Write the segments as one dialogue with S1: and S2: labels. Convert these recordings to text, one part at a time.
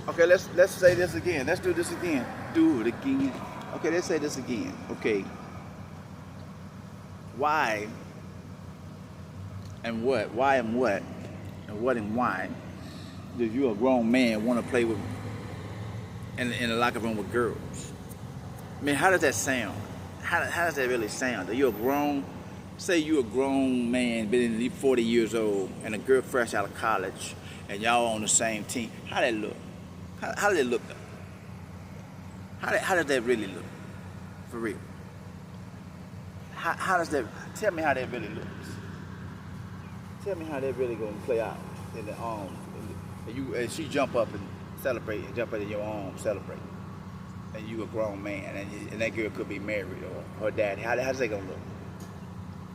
S1: Okay, let's say this again. Let's do this again. Do it again. Okay, let's say this again. Okay. Why and what? Why and what? And what and why? Do you, a grown man, want to play with in the locker room with girls? I mean, how does that sound? How does that really sound? Are you a grown, say you a grown man, been in 40 years old, and a girl fresh out of college, and y'all on the same team? How that look? How does it look though? How does that really look? For real? How does that? Tell me how that really looks. Tell me how that really gonna play out in the arms. And she jump up and celebrate, and jump into your arms, celebrate. And you a grown man, and that girl could be married or her daddy. How's that gonna look?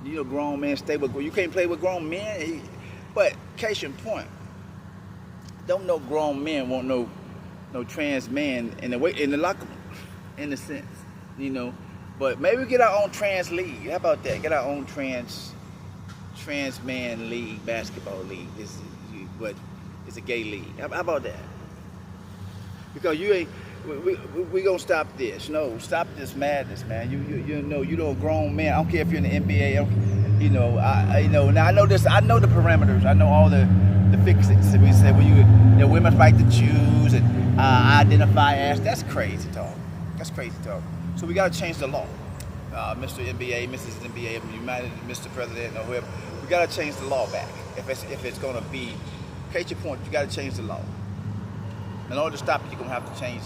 S1: You a grown man, stay with. You can't play with grown men. But case in point, don't no grown men want no trans man in the locker room, in a sense, you know. But maybe we get our own trans league. How about that? Get our own trans man league, basketball league. But it's a gay league. How about that? Because you ain't. We gonna stop this. No, stop this madness, man. You know you don't grown man. I don't care if you're in the NBA. You know I know. Now I know this. I know the parameters. I know all the fixings. We say when the women fight to choose and identify as. That's crazy talk. That's crazy talk. So we gotta change the law, Mr. NBA, Mrs. NBA, United, Mr. President, or whoever. We gotta change the law back. If it's gonna be, case your point, you gotta change the law. In order to stop it, you're gonna have to change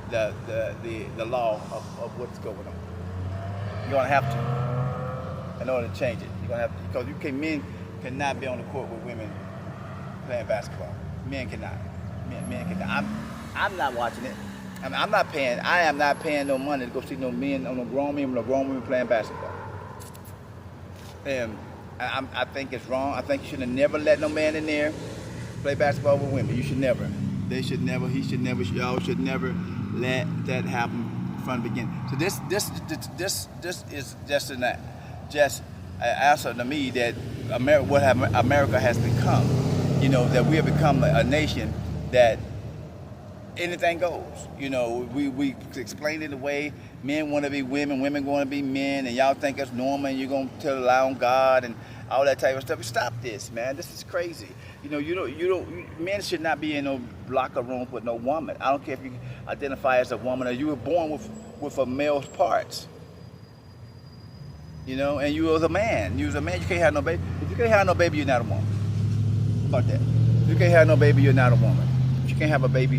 S1: the law of what's going on. You're gonna have to, in order to change it. You're gonna have to, because men cannot be on the court with women playing basketball. Men cannot. Men cannot. I'm not watching it. I am not paying no money to go see no grown men or grown women playing basketball. And I think it's wrong. I think you should have never let no man in there play basketball with women. You should never. They should never. He should never. Y'all should never let that happen from the beginning. So this is just an answer to me that America has become. You know, that we have become a nation that anything goes. You know, we explain it away. Men want to be women, women want to be men, and y'all think it's normal, and you're gonna tell a lie on God and all that type of stuff. Stop this, man. This is crazy. You know, men should not be in no locker room with no woman. I don't care if you identify as a woman or you were born with a male's parts. You know, and you was a man. You was a man. You can't have no baby. If you can't have no baby, you're not a woman. How about that? If you can't have no baby, you're not a woman. If you can't have a baby,